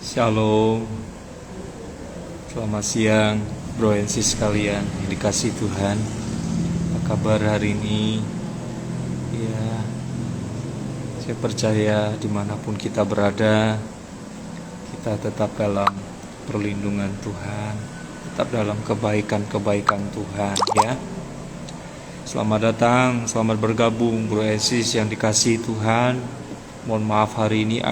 Shalom, selamat siang bro and sis sekalian yang dikasih Tuhan. Apa kabar hari ini? Ya, saya percaya dimanapun kita berada, kita tetap dalam perlindungan Tuhan, tetap dalam kebaikan-kebaikan Tuhan ya. Selamat datang, selamat bergabung bro and sis yang dikasih Tuhan. Mohon maaf hari ini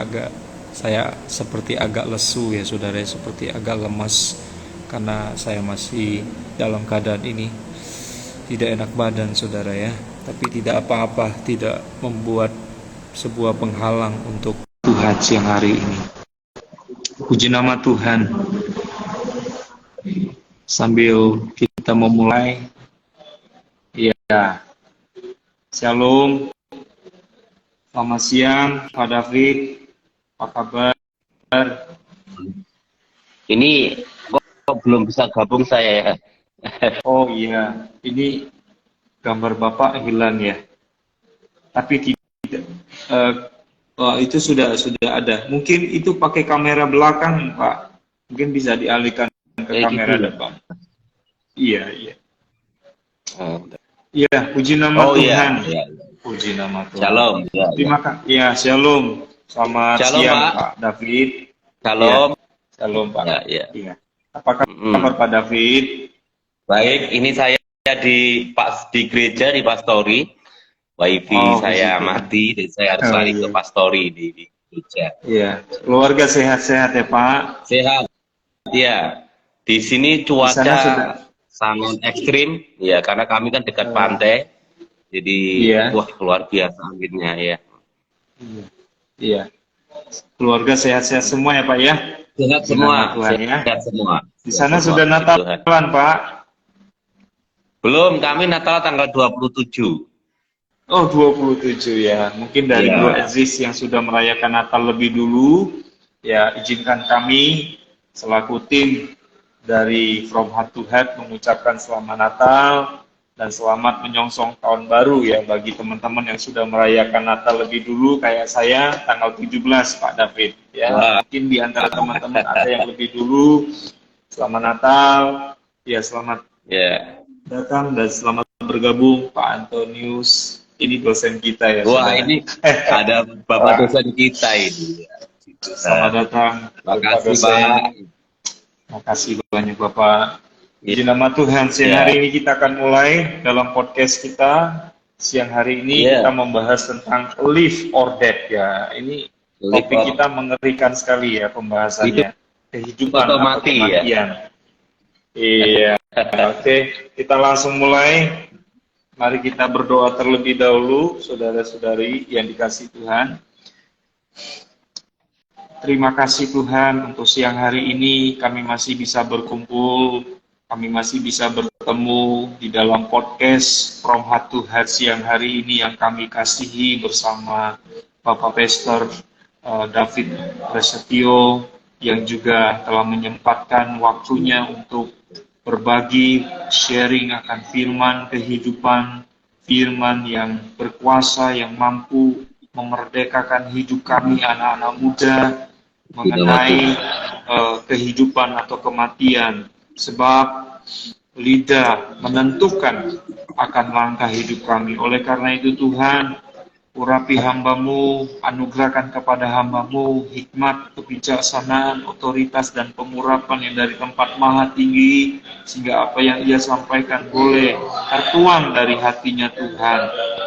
saya seperti agak lesu ya saudara, seperti agak lemas karena saya masih dalam keadaan ini tidak enak badan saudara ya. Tapi tidak apa-apa, tidak membuat sebuah penghalang untuk Tuhan siang hari ini. Puji nama Tuhan. Sambil kita memulai, ya, Shalom, selamat siang Pak David, apa kabar? Ini kok belum bisa gabung saya ya? Oh iya, ini gambar Bapak hilang ya. Tapi tidak, itu sudah ada. Mungkin itu pakai kamera belakang Pak. Mungkin bisa dialihkan ke kamera Gitu. depan. Iya. Oh, Iya, puji nama Tuhan. iya. Puji nama Tuhan. Shalom. Terima kasih. Ya, shalom. Selamat Shalom, siang Pak. Pak David. Shalom. Ya, shalom Pak. Ya. Iya. Apa kabar Pak David? Baik, ini saya di gereja di pastori. Wifi saya begitu. mati, dan saya harus lari ke pastori di gereja. Iya, keluarga sehat-sehat ya Pak. Sehat. Iya. Di sini cuaca Di sana sudah sangat ekstrim, ya karena kami kan dekat pantai. Jadi Iya. wah luar biasa anginnya ya. Iya. Keluarga sehat-sehat semua ya Pak ya. Sehat semua, Tuhan, ya. sehat semua. Di sana Sehat sudah semua, puji Tuhan. Natalan Pak. Belum, kami Natal tanggal 27. Oh 27 ya. Mungkin dari Iya. Bro Aziz yang sudah merayakan Natal lebih dulu, ya izinkan kami selaku tim dari From Heart to Heart mengucapkan selamat Natal dan selamat menyongsong tahun baru ya bagi teman-teman yang sudah merayakan Natal lebih dulu kayak saya tanggal 17 Pak David ya. Wah. Mungkin di antara teman-teman ada yang lebih dulu. Selamat Natal. Ya, selamat datang dan selamat bergabung Pak Antonius. Ini dosen kita ya. Wah, saudara. ini ada Bapak dosen kita ini. Selamat datang Pak Makasih, dosen. Pak. Makasih banyak Bapak. Ya. Di nama Tuhan, siang hari ini kita akan mulai dalam podcast kita. Siang hari ini kita membahas tentang live or death ya. Ini topik kita mengerikan sekali ya pembahasannya. Kehidupan atau kematian. Ya. Iya. Oke, kita langsung mulai. Mari kita berdoa terlebih dahulu, saudara-saudari yang dikasih Tuhan. Terima kasih Tuhan untuk siang hari ini kami masih bisa berkumpul, kami masih bisa bertemu di dalam podcast From Heart to Heart siang hari ini yang kami kasihi bersama Bapak Pastor David Prasetyo yang juga telah menyempatkan waktunya untuk berbagi, sharing akan firman kehidupan, firman yang berkuasa, yang mampu memerdekakan hidup kami anak-anak muda mengenai kehidupan atau kematian. Sebab lidah menentukan akan langkah hidup kami. Oleh karena itu Tuhan, urapi hamba-Mu, anugerahkan kepada hamba-Mu hikmat, kebijaksanaan, otoritas, dan pengurapan yang dari tempat maha tinggi, sehingga apa yang ia sampaikan boleh tertuang dari hatinya Tuhan.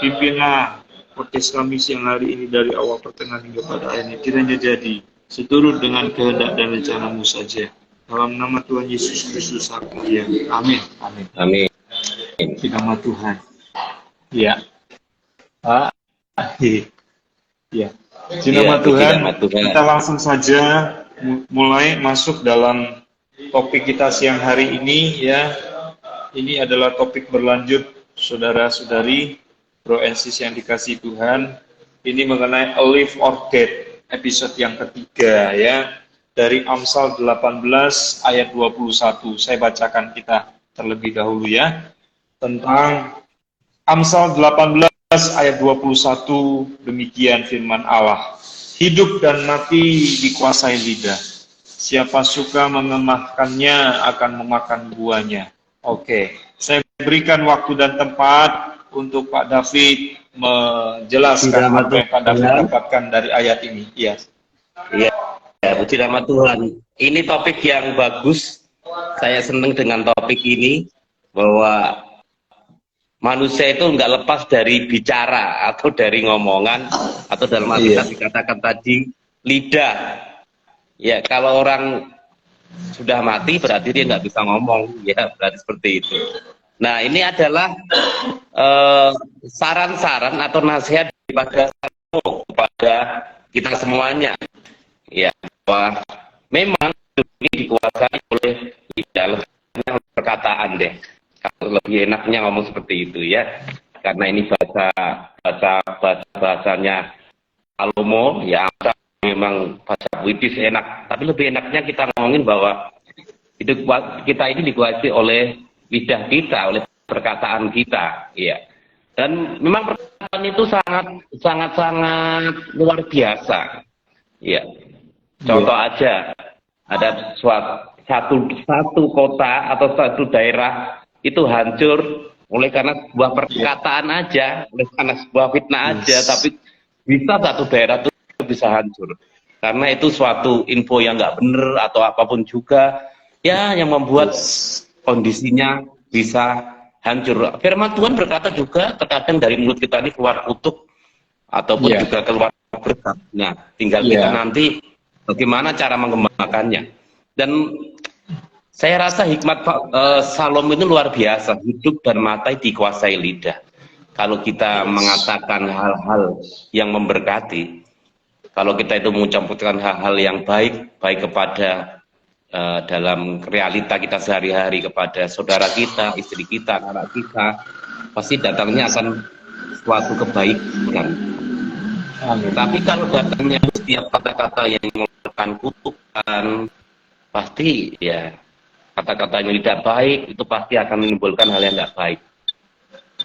Pimpinlah podcast kami siang hari ini dari awal pertengahan hingga pada akhirnya, kiranya jadi seturut dengan kehendak dan rencana-Mu saja. Dalam nama Tuhan Yesus Kristus aku ya. Amin. Amin. Amin. Di nama Tuhan. Ya. Ya. Di nama Tuhan, kita langsung saja mulai masuk dalam topik kita siang hari ini ya. Ini adalah topik berlanjut saudara-saudari, bro and sis yang dikasih Tuhan. Ini mengenai a live or death, episode yang ketiga ya. Dari Amsal 18 ayat 21. Saya bacakan kita terlebih dahulu ya. Tentang Amsal 18 ayat 21, demikian firman Allah. Hidup dan mati dikuasai lidah, Siapa suka mengemahkannya akan memakan buahnya. Oke, saya berikan waktu dan tempat untuk Pak David menjelaskan Nama apa yang Pak David Tuhan. dapatkan dari ayat ini. Iya. Iya, ya, puji nama Tuhan. Ini topik yang bagus. Saya senang dengan topik ini, bahwa manusia itu nggak lepas dari bicara atau dari ngomongan, atau dalam arti Iya. dikatakan tadi lidah. Ya, kalau orang sudah mati berarti dia nggak bisa ngomong, ya berarti seperti itu. Nah, ini adalah saran-saran atau nasihat kepada kita semuanya, ya, bahwa memang ini dikuasai oleh lidah, perkataan deh. Kalau lebih enaknya ngomong seperti itu, ya, karena ini bahasanya Salomo, ya, memang bahasa puitis enak, tapi lebih enaknya kita ngomongin bahwa hidup kita ini dikuasai oleh lidah kita, oleh perkataan kita, ya. Dan memang perkataan itu sangat luar biasa, ya. Contoh aja, ada satu kota atau satu daerah itu hancur oleh karena sebuah perkataan aja, oleh karena sebuah fitnah aja, tapi bisa satu daerah itu bisa hancur karena itu suatu info yang nggak benar atau apapun juga, ya, yang membuat kondisinya bisa hancur. Firman Tuhan berkata juga, terkadang dari mulut kita ini keluar kutuk ataupun juga keluar berkat. Nah, tinggal kita nanti bagaimana cara mengembangkannya. Dan saya rasa hikmat Salomo itu luar biasa. Hidup dan mati dikuasai lidah. Kalau kita mengatakan hal-hal yang memberkati, kalau kita itu mengucapkan hal-hal yang baik kepada dalam realita kita sehari-hari, kepada saudara kita, istri kita, anak kita, pasti datangnya akan suatu kebaikan. Amin. Tapi kalau datangnya setiap kata-kata yang mengeluarkan kutukan, pasti ya kata-kata yang tidak baik itu pasti akan menimbulkan hal yang tidak baik.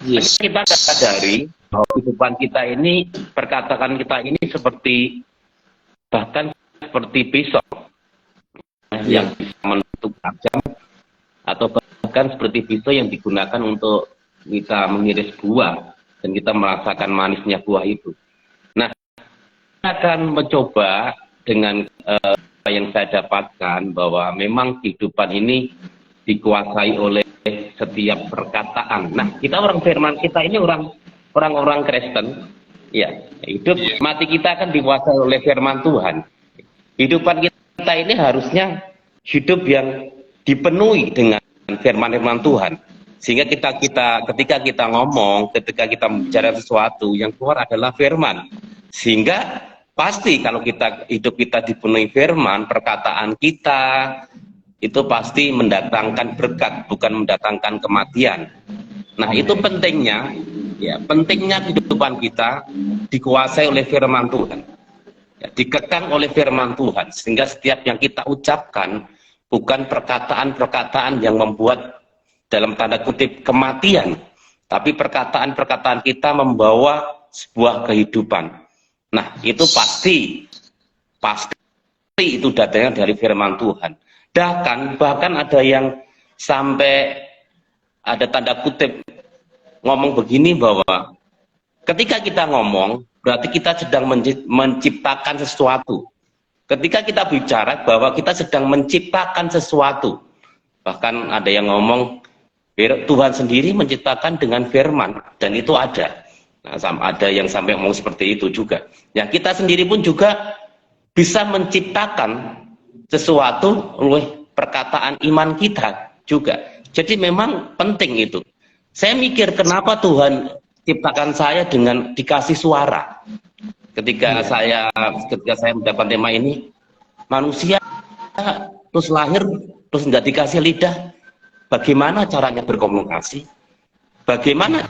Yes. Kita sadari bahwa kehidupan kita ini, perkataan kita ini bahkan seperti pisau yang bisa menutup tajam, atau bahkan seperti pisau yang digunakan untuk kita mengiris buah dan kita merasakan manisnya buah itu. Nah, kita akan mencoba dengan apa yang saya dapatkan, bahwa memang kehidupan ini dikuasai oleh setiap perkataan. Nah, kita orang firman, kita ini orang-orang Kristen, ya, hidup mati kita akan dikuasai oleh firman Tuhan. Kehidupan kita ini harusnya hidup yang dipenuhi dengan firman Tuhan, sehingga ketika kita ngomong, ketika kita bicara sesuatu, yang keluar adalah firman, sehingga pasti kalau hidup kita dipenuhi firman, perkataan kita itu pasti mendatangkan berkat, bukan mendatangkan kematian. Nah, itu pentingnya, ya, pentingnya kehidupan kita dikuasai oleh firman Tuhan, ya, dikekang oleh firman Tuhan, sehingga setiap yang kita ucapkan bukan perkataan-perkataan yang membuat dalam tanda kutip kematian, tapi perkataan-perkataan kita membawa sebuah kehidupan. Nah, itu pasti itu datangnya dari firman Tuhan. Bahkan ada yang sampai ada tanda kutip ngomong begini, bahwa ketika kita ngomong berarti kita sedang menciptakan sesuatu. Ketika kita bicara bahwa kita sedang menciptakan sesuatu. Bahkan ada yang ngomong Tuhan sendiri menciptakan dengan firman, dan itu ada. Nah, ada yang sampai ngomong seperti itu juga. Ya, kita sendiri pun juga bisa menciptakan sesuatu oleh perkataan iman kita juga. Jadi memang penting itu. Saya mikir, kenapa Tuhan ciptakan saya dengan dikasih suara. Ketika saya mendapat tema ini, manusia terus lahir terus nggak dikasih lidah, bagaimana caranya berkomunikasi? Bagaimana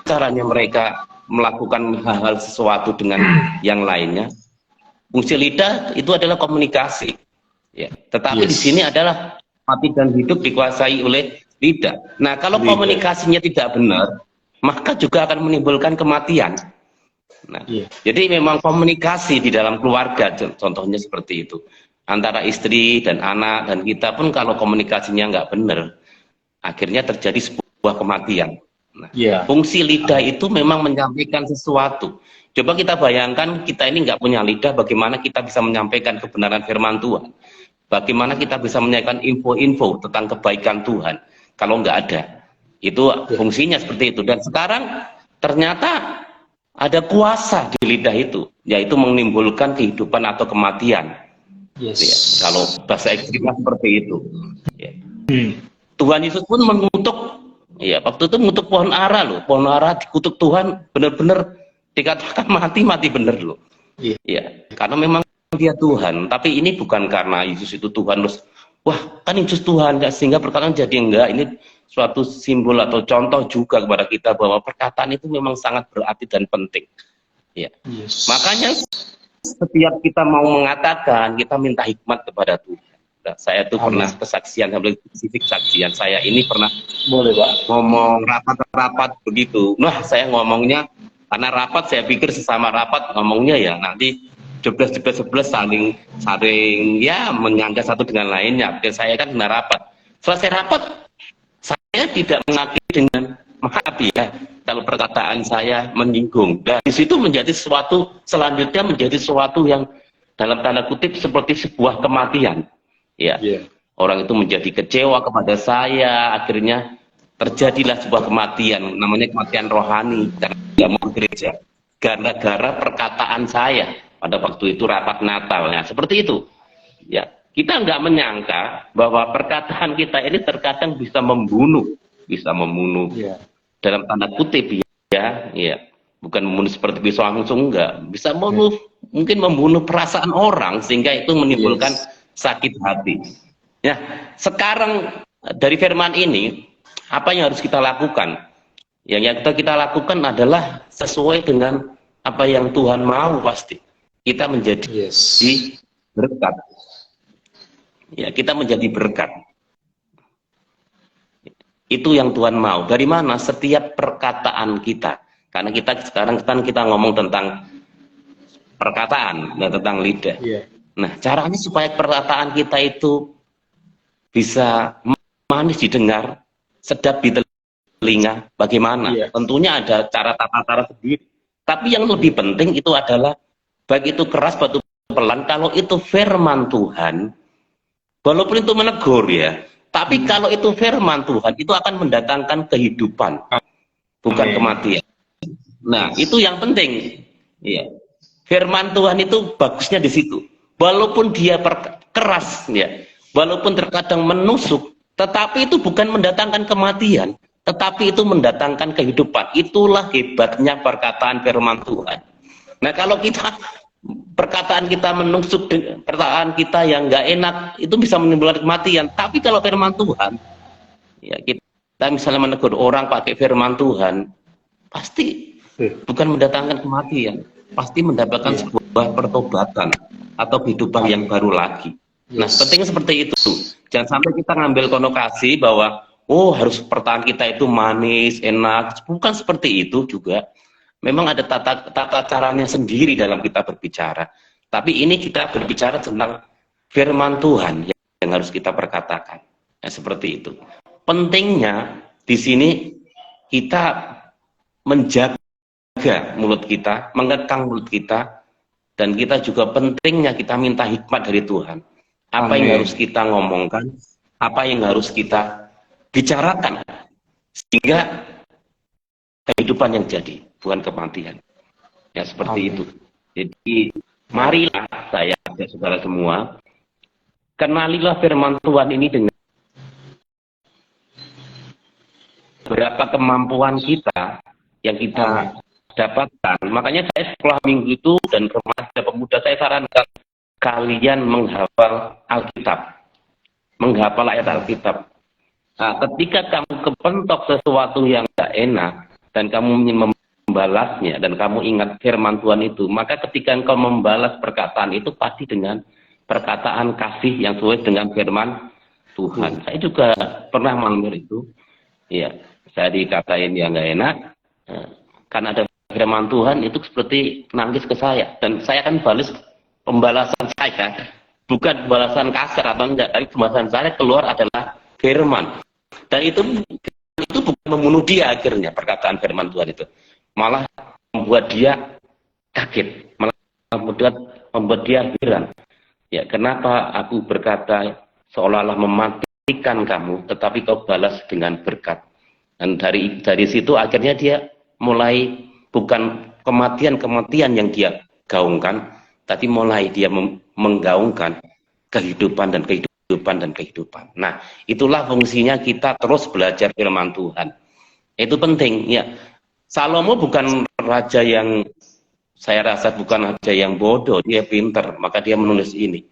caranya mereka melakukan hal-hal sesuatu dengan yang lainnya? Fungsi lidah itu adalah komunikasi. Ya, tetapi di sini adalah mati dan hidup dikuasai oleh lidah. Nah, kalau komunikasinya tidak benar, maka juga akan menimbulkan kematian. Nah, jadi memang komunikasi di dalam keluarga, contohnya seperti itu. antara istri dan anak dan kita pun kalau komunikasinya nggak benar, akhirnya terjadi sebuah kematian. Nah, fungsi lidah itu memang menyampaikan sesuatu. Coba kita bayangkan kita ini nggak punya lidah, bagaimana kita bisa menyampaikan kebenaran firman Tuhan? Bagaimana kita bisa menyampaikan info-info tentang kebaikan Tuhan kalau nggak ada? Itu fungsinya seperti itu. Dan sekarang ternyata ada kuasa di lidah itu, yaitu menimbulkan kehidupan atau kematian. Ya, kalau bahasa ekstrimnya seperti itu. Ya. Tuhan Yesus pun mengutuk, ya waktu itu mengutuk pohon ara loh, pohon ara dikutuk Tuhan, benar-benar dikatakan mati bener loh. Ya, karena memang dia Tuhan, tapi ini bukan karena Yesus itu Tuhan terus, wah kan Yesus Tuhan, ya, sehingga perkataan jadi enggak. Ini suatu simbol atau contoh juga kepada kita bahwa perkataan itu memang sangat berarti dan penting. Ya, makanya setiap kita mau mengatakan, kita minta hikmat kepada Tuhan. Nah, saya tuh pernah kesaksian, spesifik saksian saya ini pernah ngomong rapat-rapat begitu. Nah, saya ngomongnya karena rapat, saya pikir sesama rapat ngomongnya ya nanti jeblas saling ya menyangka satu dengan lainnya. Oke, saya kan kena rapat. Selesai rapat, saya tidak mengakui dengan maaf ya kalau perkataan saya menyinggung. Dan di situ menjadi sesuatu, selanjutnya menjadi sesuatu yang dalam tanda kutip seperti sebuah kematian. Ya, orang itu menjadi kecewa kepada saya, akhirnya terjadilah sebuah kematian, namanya kematian rohani karena tidak mau gereja, gara-gara perkataan saya pada waktu itu rapat Natal. Nah, seperti itu. Ya, kita nggak menyangka bahwa perkataan kita ini terkadang bisa membunuh dalam tanda kutip ya, bukan membunuh seperti bisa langsung, enggak, bisa membunuh, mungkin membunuh perasaan orang sehingga itu menimbulkan sakit hati. Ya, sekarang dari firman ini apa yang harus kita lakukan? Yang kita lakukan adalah sesuai dengan apa yang Tuhan mau. Pasti kita menjadi berkat. Ya, kita menjadi berkat. Itu yang Tuhan mau. Dari mana? Setiap perkataan kita. Karena kita sekarang kan kita ngomong tentang perkataan dan tentang lidah. Nah, caranya supaya perkataan kita itu bisa manis didengar, sedap di telinga, bagaimana? Tentunya ada tata-cara sendiri. Tapi yang lebih penting itu adalah, baik itu keras batu pelan, kalau itu firman Tuhan, walaupun itu menegur ya, tapi kalau itu firman Tuhan, itu akan mendatangkan kehidupan, bukan kematian. Nah, itu yang penting. Ya. Firman Tuhan itu bagusnya di situ. Walaupun dia keras, ya, walaupun terkadang menusuk, tetapi itu bukan mendatangkan kematian, tetapi itu mendatangkan kehidupan. Itulah hebatnya perkataan firman Tuhan. Nah, kalau perkataan kita menusuk, perkataan kita yang nggak enak, itu bisa menimbulkan kematian. Tapi kalau firman Tuhan, ya kita misalnya menegur orang pakai firman Tuhan, pasti bukan mendatangkan kematian, pasti mendapatkan sebuah pertobatan atau kehidupan yang baru lagi. Nah, penting seperti itu. Jangan sampai kita ngambil konotasi bahwa harus pertahanan kita itu manis, enak. Bukan seperti itu juga. Memang ada tata caranya sendiri dalam kita berbicara. Tapi ini kita berbicara tentang firman Tuhan yang harus kita perkatakan. Ya, seperti itu. Pentingnya di sini kita menjaga mulut kita, mengekang mulut kita, dan kita juga pentingnya kita minta hikmat dari Tuhan. Apa yang harus kita ngomongkan, apa yang harus kita bicarakan, sehingga kehidupan yang jadi, bukan kematian. Ya, seperti itu. Jadi, marilah saya ajak saudara semua, kenalilah firman Tuhan ini dengan berapa kemampuan kita yang kita dapatkan. Makanya saya sekolah minggu itu dan remaja pemuda, saya sarankan kalian menghafal Alkitab, menghafal ayat Alkitab. Nah, ketika kamu kepentok sesuatu yang tidak enak dan kamu ingin membalasnya dan kamu ingat firman Tuhan itu, maka ketika engkau membalas perkataan itu pasti dengan perkataan kasih yang sesuai dengan firman Tuhan. Saya juga pernah mengalami itu. Ya, saya dikatain yang nggak enak karena ada firman Tuhan, itu seperti nangis ke saya, dan saya kan balas pembalasan saya bukan balasan kasar atau enggak, tapi balasan saya keluar adalah firman. Dan itu bukan membunuh dia akhirnya, perkataan firman Tuhan itu. Malah membuat dia kaget, malah membuat dia heran. Ya, kenapa aku berkata seolah-olah mematikan kamu, tetapi kau balas dengan berkat. Dan dari situ akhirnya dia mulai bukan kematian yang dia gaungkan, tapi mulai dia menggaungkan kehidupan dan kehidupan. Nah, itulah fungsinya kita terus belajar firman Tuhan. Itu penting, ya. Salomo bukan raja yang, saya rasa bukan raja yang bodoh, dia pinter, maka dia menulis ini.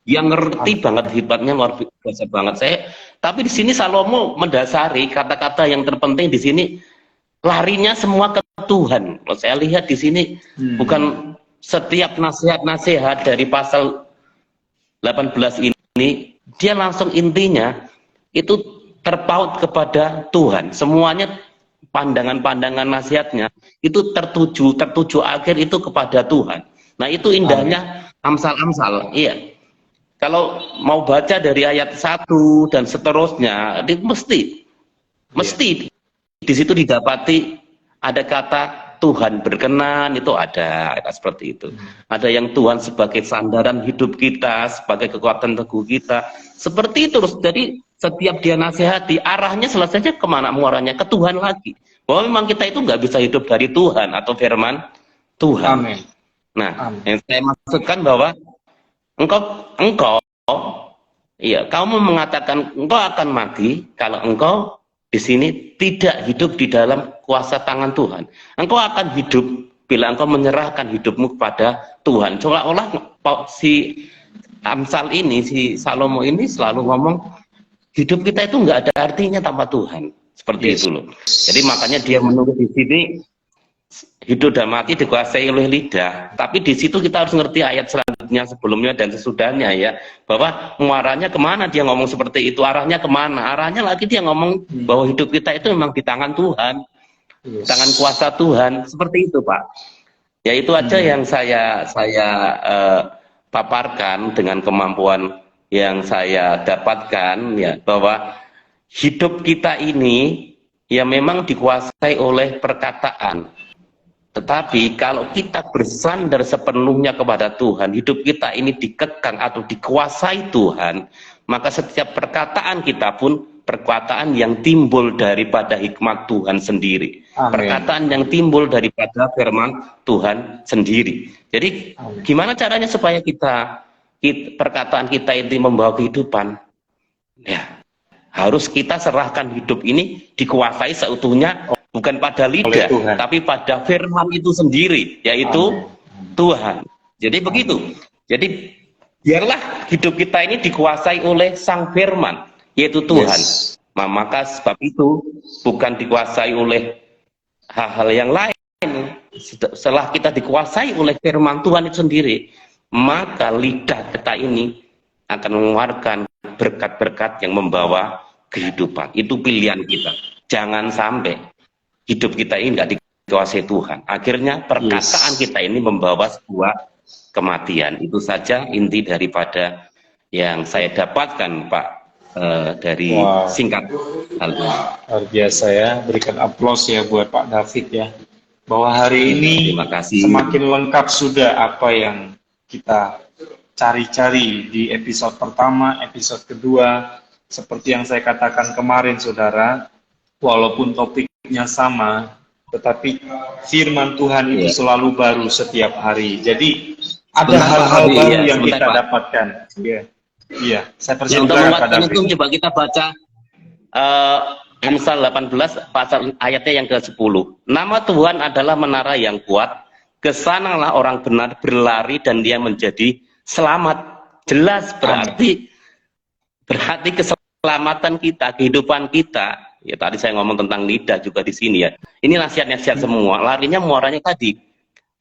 Dia ngerti banget, hebatnya luar biasa banget. Tapi di sini Salomo mendasari kata-kata yang terpenting di sini, larinya semua ke Tuhan. Kalau saya lihat di sini bukan setiap nasihat-nasihat dari pasal 18 ini, dia langsung intinya itu terpaut kepada Tuhan. Semuanya pandangan-pandangan nasihatnya itu tertuju akhir itu kepada Tuhan. Nah, itu indahnya Amsal-Amsal. Iya. Kalau mau baca dari ayat 1 dan seterusnya, itu mesti di situ didapati ada kata Tuhan berkenan, itu ada seperti itu. Ada yang Tuhan sebagai sandaran hidup kita, sebagai kekuatan teguh kita. Seperti itu terus. Jadi setiap dia nasihati, arahnya selesainya kemana muaranya? Ke Tuhan lagi. Bahwa memang kita itu nggak bisa hidup dari Tuhan atau firman Tuhan. Amin. Nah, yang saya maksudkan bahwa engkau, iya, kamu mengatakan engkau akan mati kalau engkau di sini tidak hidup di dalam kuasa tangan Tuhan. Engkau akan hidup bila engkau menyerahkan hidupmu kepada Tuhan. Seolah-olah si Amsal ini, si Salomo ini selalu ngomong hidup kita itu nggak ada artinya tanpa Tuhan. Seperti itu loh. Jadi makanya dia menulis di sini hidup dan mati dikuasai oleh lidah. Tapi di situ kita harus ngerti ayat selanjutnya, sebelumnya dan sesudahnya ya, bahwa muaranya kemana dia ngomong seperti itu, arahnya kemana? Arahnya lagi dia ngomong bahwa hidup kita itu memang di tangan Tuhan, tangan kuasa Tuhan, seperti itu Pak. Ya itu aja yang saya paparkan dengan kemampuan yang saya dapatkan ya, bahwa hidup kita ini ya memang dikuasai oleh perkataan. Tetapi kalau kita bersandar sepenuhnya kepada Tuhan, hidup kita ini dikekang atau dikuasai Tuhan, maka setiap perkataan kita pun perkataan yang timbul daripada hikmat Tuhan sendiri. Amin. Perkataan yang timbul daripada firman Tuhan sendiri. Jadi gimana caranya supaya perkataan kita ini membawa kehidupan? Ya, harus kita serahkan hidup ini dikuasai seutuhnya, bukan pada lidah, tapi pada firman itu sendiri, yaitu Tuhan. Jadi begitu. Jadi biarlah hidup kita ini dikuasai oleh Sang Firman, yaitu Tuhan. Nah, maka sebab itu bukan dikuasai oleh hal-hal yang lain. Setelah kita dikuasai oleh firman Tuhan itu sendiri, maka lidah kita ini akan mengeluarkan berkat-berkat yang membawa kehidupan. Itu pilihan kita. Jangan sampai hidup kita ini nggak dikuasai Tuhan. Akhirnya perkataan kita ini membawa sebuah kematian. Itu saja inti daripada yang saya dapatkan Pak dari singkat hal ini. Luar biasa ya. Berikan aplaus ya buat Pak David ya. Bahwa hari ini terima kasih. Semakin lengkap sudah apa yang kita cari-cari di episode pertama, episode kedua. Seperti yang saya katakan kemarin saudara, walaupun topiknya sama, tetapi firman Tuhan itu selalu baru setiap hari. Jadi ada hal-hal baru yang kita dapatkan. Iya, saya persilakan Pak David. Untuk coba kita baca Amsal 18 pasal ayatnya yang ke-10. Nama Tuhan adalah menara yang kuat, kesanalah orang benar berlari dan dia menjadi selamat. Jelas berarti keselamatan kita, kehidupan kita. Ya tadi saya ngomong tentang lidah juga di sini ya. Ini nasihat-nasihat semua. Larinya muaranya tadi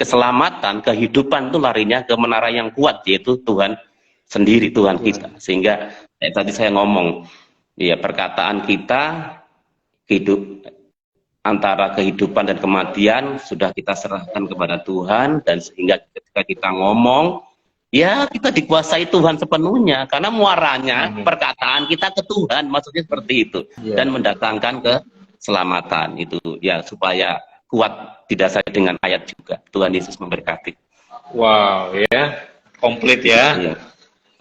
keselamatan, kehidupan itu larinya ke menara yang kuat, yaitu Tuhan sendiri, Tuhan kita. Sehingga tadi saya ngomong, ya perkataan kita hidup antara kehidupan dan kematian sudah kita serahkan kepada Tuhan, dan sehingga ketika kita ngomong ya kita dikuasai Tuhan sepenuhnya, karena muaranya perkataan kita ke Tuhan, maksudnya seperti itu, dan mendatangkan keselamatan itu ya, supaya kuat didasari dengan ayat juga. Tuhan Yesus memberkati. Wow, ya, komplit ya.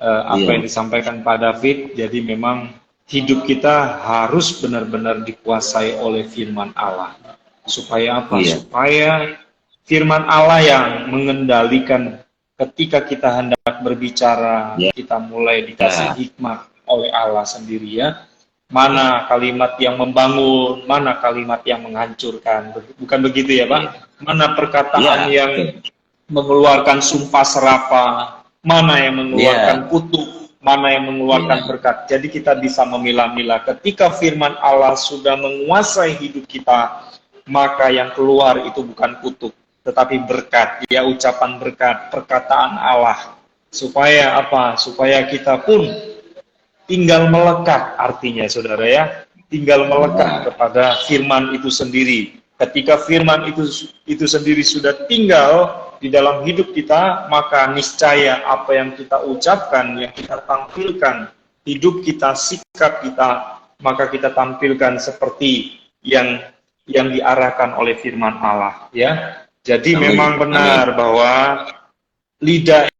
Apa yang disampaikan Pak David, jadi memang hidup kita harus benar-benar dikuasai oleh firman Allah. Supaya apa? Supaya firman Allah yang mengendalikan ketika kita hendak berbicara, kita mulai dikasih hikmat oleh Allah sendiri ya. Mana kalimat yang membangun, mana kalimat yang menghancurkan. Bukan begitu ya Pak? Mana perkataan yang mengeluarkan sumpah serapah, mana yang mengeluarkan kutuk, mana yang mengeluarkan berkat. Jadi kita bisa memilah-milah. Ketika firman Allah sudah menguasai hidup kita, maka yang keluar itu bukan kutuk, tetapi berkat, ya, ucapan berkat, perkataan Allah. Supaya apa? Supaya kita pun tinggal melekat, artinya saudara ya, tinggal melekat kepada firman itu sendiri. Ketika firman itu sendiri sudah tinggal di dalam hidup kita, maka niscaya apa yang kita ucapkan, yang kita tampilkan, hidup kita, sikap kita, maka kita tampilkan seperti yang diarahkan oleh firman Allah ya. Jadi memang benar bahwa lidah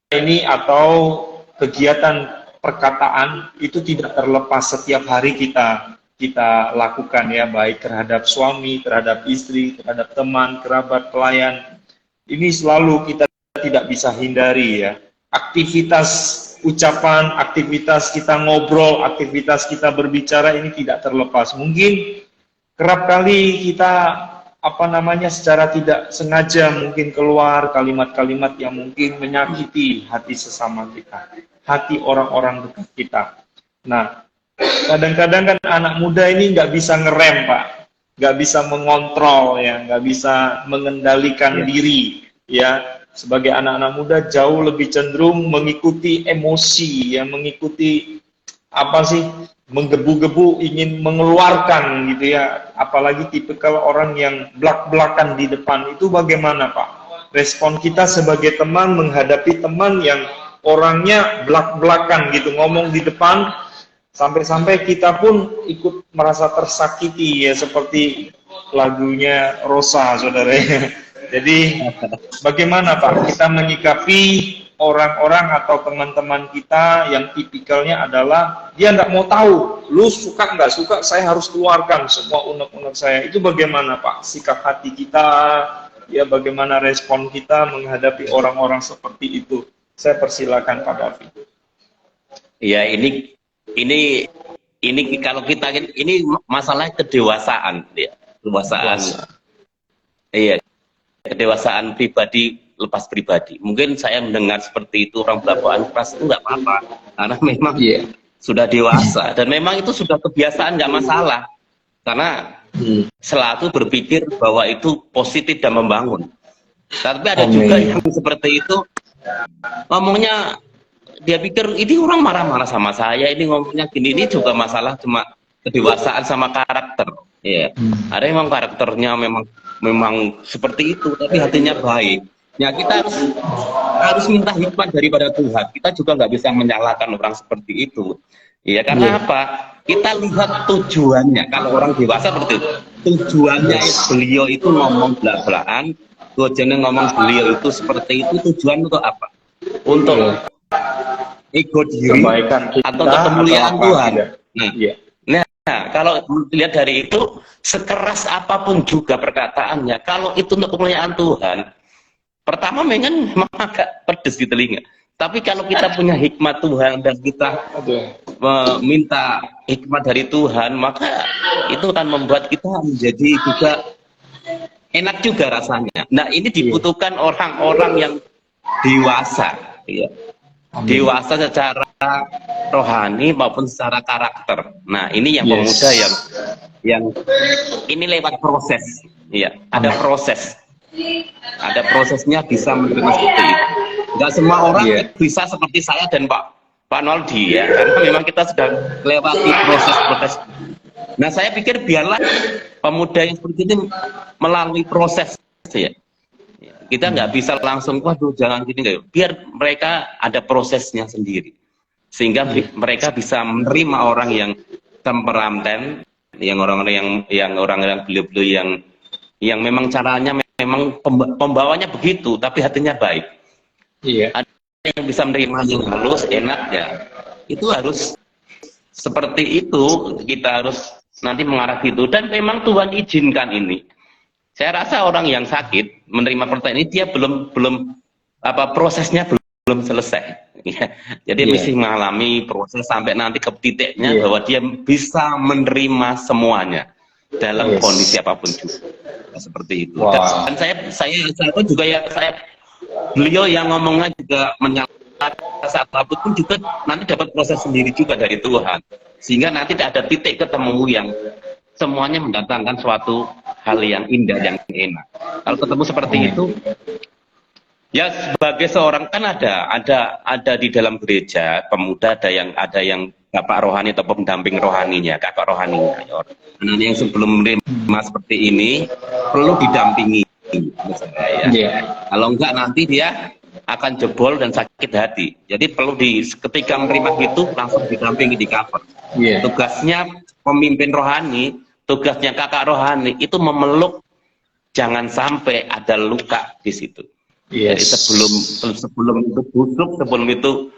ini atau kegiatan perkataan itu tidak terlepas setiap hari kita lakukan ya, baik terhadap suami, terhadap istri, terhadap teman, kerabat, pelayan. Ini selalu kita tidak bisa hindari ya. Aktivitas ucapan, aktivitas kita ngobrol, aktivitas kita berbicara ini tidak terlepas. Mungkin kerap kali kita secara tidak sengaja mungkin keluar kalimat-kalimat yang mungkin menyakiti hati sesama kita, hati orang-orang dekat kita. Nah, kadang-kadang kan anak muda ini nggak bisa ngerem Pak, nggak bisa mengontrol ya, nggak bisa mengendalikan diri ya. Sebagai anak-anak muda jauh lebih cenderung mengikuti emosi ya, mengikuti menggebu-gebu, ingin mengeluarkan gitu ya. Apalagi tipikal orang yang blak-blakan di depan. Itu bagaimana Pak? Respon kita sebagai teman menghadapi teman yang orangnya blak-blakan gitu, ngomong di depan, sampai-sampai kita pun ikut merasa tersakiti ya, seperti lagunya Rosa saudara ya. Jadi bagaimana Pak kita menyikapi orang-orang atau teman-teman kita yang tipikalnya adalah dia nggak mau tahu, lu suka nggak suka, saya harus keluarkan semua unek-unek saya. Itu bagaimana Pak sikap hati kita ya, bagaimana respon kita menghadapi orang-orang seperti itu? Saya persilakan Pak David. Ya, ini kalau kita ini masalah kedewasaan ya, kedewasaan. Iya, kedewasaan pribadi lepas pribadi. Mungkin saya mendengar seperti itu, orang berlakuan keras itu nggak apa-apa, karena memang sudah dewasa dan memang itu sudah kebiasaan, nggak masalah, karena selalu berpikir bahwa itu positif dan membangun. Tapi ada juga yang seperti itu, ngomongnya dia pikir ini orang marah-marah sama saya, ini ngomongnya gini. Ini juga masalah cuma kedewasaan sama karakter ya. Ada memang karakternya memang seperti itu, tapi hatinya baik ya. Kita harus minta hikmat daripada Tuhan. Kita juga nggak bisa menyalahkan orang seperti itu ya, karena apa? Kita lihat tujuannya. Kalau orang dewasa seperti itu, tujuannya beliau itu ngomong belak-belakan, tujuannya ngomong beliau itu seperti itu, tujuan untuk apa? Untuk ego diri atau kemuliaan Tuhan. Nah, kalau dilihat dari itu, sekeras apapun juga perkataannya, kalau itu untuk kemuliaan Tuhan, pertama memang agak pedes di telinga. Tapi kalau kita punya hikmat Tuhan dan kita meminta hikmat dari Tuhan, maka itu akan membuat kita menjadi juga enak juga rasanya. Nah, ini dibutuhkan orang-orang yang dewasa ya. Dewasa secara rohani maupun secara karakter. Nah, ini yang pemuda yang ini lewat proses ya, ada proses. Ada prosesnya bisa menerima seperti itu. Enggak semua orang bisa seperti saya dan Pak Noldi ya, karena memang kita sudah lewati proses-proses. Nah, saya pikir biarlah pemuda yang seperti ini melalui proses ya. Kita nggak bisa langsung, waduh jangan gini, nggak. Biar mereka ada prosesnya sendiri. Sehingga mereka bisa menerima orang yang temperamen, yang orang-orang yang orang-orang beliau-beliau yang memang caranya memang pembawanya begitu, tapi hatinya baik. Iya. Ada yang bisa menerima yang halus, enak ya. Itu harus seperti itu, kita harus nanti mengarah gitu. Dan memang Tuhan izinkan ini. Saya rasa orang yang sakit menerima pertanyaan ini dia belum prosesnya belum selesai. Ya. Jadi mesti mengalami proses sampai nanti ke titiknya bahwa dia bisa menerima semuanya dalam kondisi apapun juga. Seperti itu. Wow. Dan saya pun juga ya, beliau yang ngomongnya juga menyatakan saat apapun pun juga nanti dapat proses sendiri juga dari Tuhan. Sehingga nanti ada titik ketemu yang semuanya mendatangkan suatu hal yang indah, yang enak. Kalau ketemu seperti itu, ya sebagai seorang kan ada di dalam gereja pemuda, ada yang bapak rohani atau pendamping rohaninya, kakak rohaninya. Nah, yang sebelum menerima seperti ini perlu didampingi, misalnya, ya. Kalau enggak nanti dia akan jebol dan sakit hati. Jadi perlu ketika menerima gitu langsung didampingi, di cover. Tugasnya pemimpin rohani, tugasnya kakak rohani itu memeluk, jangan sampai ada luka di situ. Jadi sebelum itu busuk, sebelum itu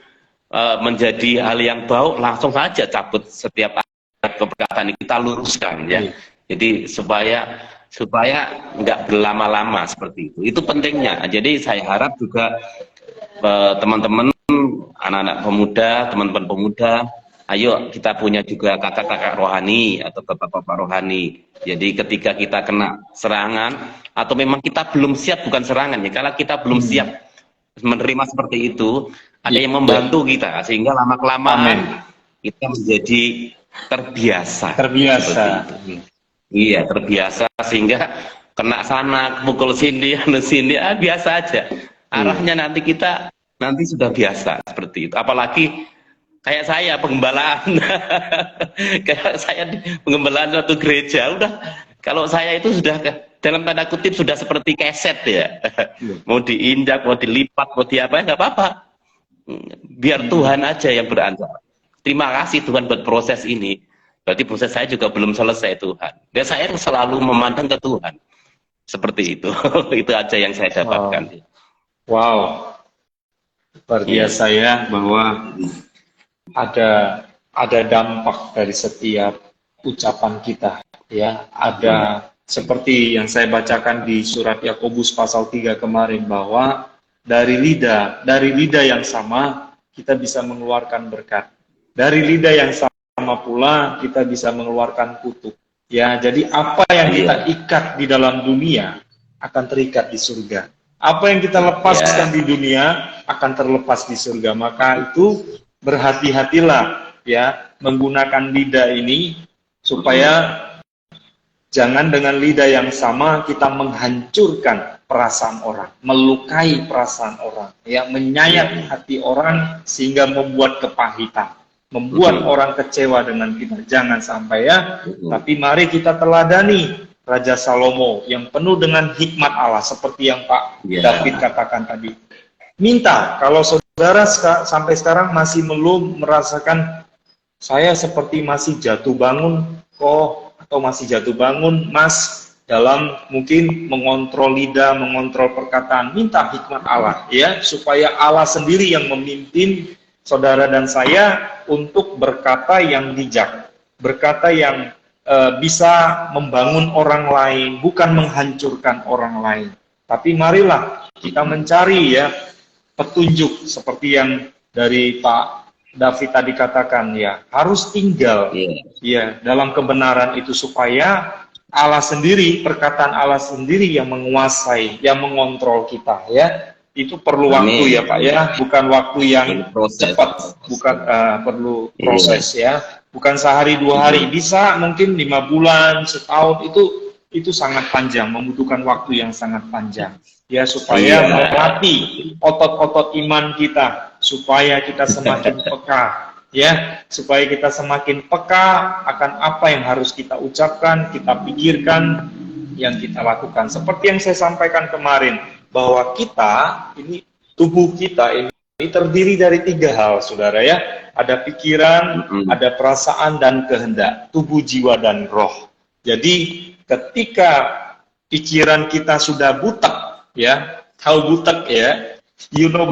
menjadi hal yang bau, langsung saja cabut setiap keberkatan kita luruskan ya. Jadi supaya nggak berlama-lama seperti itu. Itu pentingnya. Jadi saya harap juga teman-teman, anak-anak pemuda, teman-teman pemuda, ayo kita punya juga kakak-kakak rohani atau bapak-bapak rohani. Jadi ketika kita kena serangan atau memang kita belum siap, bukan serangan ya, kalau kita belum siap menerima seperti itu, ada yang membantu kita sehingga lama-kelamaan kita menjadi terbiasa. Iya, terbiasa sehingga kena sana, pukul sini, biasa aja. Arahnya nanti kita sudah biasa seperti itu. Apalagi kayak saya penggembalaan, kayak saya penggembalaan suatu gereja, udah kalau saya itu sudah dalam tanda kutip sudah seperti keset ya, mau diinjak, mau dilipat, mau diapa, nggak apa-apa, biar Tuhan aja yang berantar. Terima kasih Tuhan buat proses ini. Berarti proses saya juga belum selesai Tuhan. Dan saya selalu memandang ke Tuhan. Seperti itu. Itu aja yang saya dapatkan. Wow. Luar biasa ya, bahwa ada dampak dari setiap ucapan kita. Ya, ada seperti yang saya bacakan di surat Yakobus pasal 3 kemarin, bahwa dari lidah yang sama kita bisa mengeluarkan berkat. Dari lidah yang sama pula kita bisa mengeluarkan kutuk. Ya, jadi apa yang kita ikat di dalam dunia akan terikat di surga. Apa yang kita lepaskan di dunia akan terlepas di surga. Maka itu berhati-hatilah ya menggunakan lidah ini supaya jangan dengan lidah yang sama kita menghancurkan perasaan orang, melukai perasaan orang, ya, menyayat hati orang sehingga membuat kepahitan, membuat orang kecewa dengan kita. Jangan sampai ya. Tapi mari kita teladani Raja Salomo yang penuh dengan hikmat Allah, seperti yang Pak David katakan tadi. Minta, kalau saudara sampai sekarang masih belum merasakan, saya seperti masih jatuh bangun kok, atau masih jatuh bangun Mas, dalam mungkin mengontrol lidah, mengontrol perkataan, minta hikmat Allah ya, supaya Allah sendiri yang memimpin saudara dan saya untuk berkata yang bijak, berkata yang bisa membangun orang lain, bukan menghancurkan orang lain. Tapi marilah kita mencari ya petunjuk seperti yang dari Pak David tadi katakan ya, harus tinggal ya dalam kebenaran itu supaya Allah sendiri, perkataan Allah sendiri yang menguasai, yang mengontrol kita ya. Itu perlu waktu ya Pak ya, bukan waktu yang cepat, bukan perlu proses ya, bukan sehari dua hari, bisa mungkin 5 bulan, setahun, itu sangat panjang, membutuhkan waktu yang sangat panjang ya, supaya melatih otot-otot iman kita, supaya kita semakin peka ya, supaya kita semakin peka akan apa yang harus kita ucapkan, kita pikirkan, yang kita lakukan. Seperti yang saya sampaikan kemarin, bahwa kita ini, tubuh kita ini terdiri dari 3 hal, saudara ya. Ada pikiran, ada perasaan dan kehendak, tubuh, jiwa dan roh. Jadi ketika pikiran kita sudah butek, ya, tahu butek ya, you know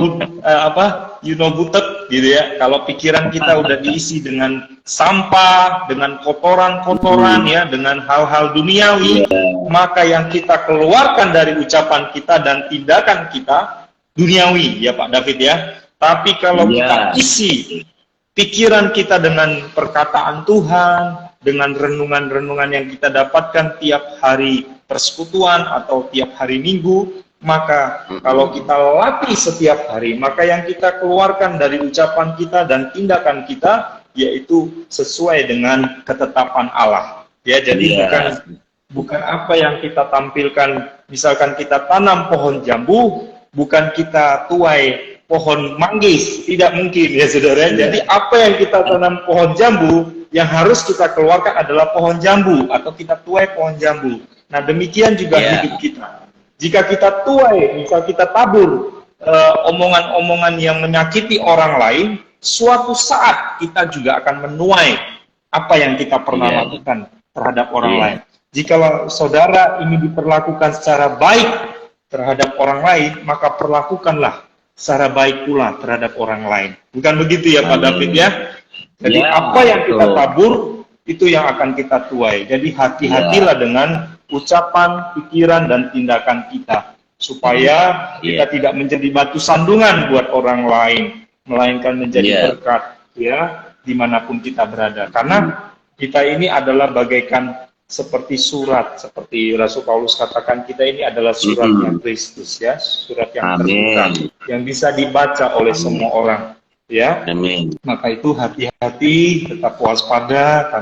butek gitu ya. Kalau pikiran kita udah diisi dengan sampah, dengan kotoran-kotoran ya, dengan hal-hal duniawi, maka yang kita keluarkan dari ucapan kita dan tindakan kita duniawi ya Pak David ya. Tapi kalau kita isi pikiran kita dengan perkataan Tuhan, dengan renungan-renungan yang kita dapatkan tiap hari persekutuan atau tiap hari Minggu, maka kalau kita latih setiap hari, maka yang kita keluarkan dari ucapan kita dan tindakan kita yaitu sesuai dengan ketetapan Allah. Ya, jadi bukan apa yang kita tampilkan. Misalkan kita tanam pohon jambu, bukan kita tuai pohon manggis, tidak mungkin ya saudara. Jadi apa yang kita tanam pohon jambu, yang harus kita keluarkan adalah pohon jambu, atau kita tuai pohon jambu. Nah demikian juga hidup kita. Jika kita tuai, misal kita tabur omongan-omongan yang menyakiti orang lain, suatu saat kita juga akan menuai apa yang kita pernah lakukan terhadap orang lain. Jika saudara ini diperlakukan secara baik terhadap orang lain, maka perlakukanlah secara baik pula terhadap orang lain. Bukan begitu ya Pak David ya? Jadi apa yang kita tabur, itu yang akan kita tuai. Jadi hati-hatilah dengan ucapan, pikiran, dan tindakan kita. Supaya kita tidak menjadi batu sandungan buat orang lain, melainkan menjadi berkat ya dimanapun kita berada. Karena kita ini adalah bagaikan seperti surat, seperti Rasul Paulus katakan, kita ini adalah suratnya Kristus ya, surat yang terbuka, yang bisa dibaca oleh semua orang ya. Maka itu hati-hati, tetap waspada,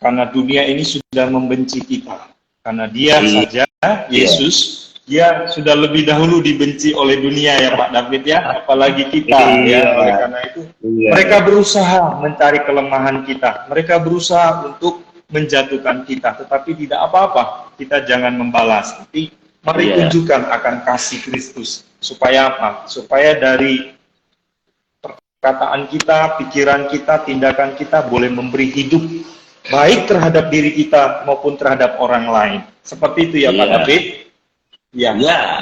karena dunia ini sudah membenci kita. Karena dia saja, Yesus, dia sudah lebih dahulu dibenci oleh dunia ya Pak David ya, apalagi kita ya. Oleh karena itu mereka berusaha mencari kelemahan kita, mereka berusaha untuk menjatuhkan kita, tetapi tidak apa-apa, kita jangan membalas, tapi mari tunjukkan akan kasih Kristus. Supaya apa? Supaya dari perkataan kita, pikiran kita, tindakan kita boleh memberi hidup baik terhadap diri kita maupun terhadap orang lain. Seperti itu ya Pak David.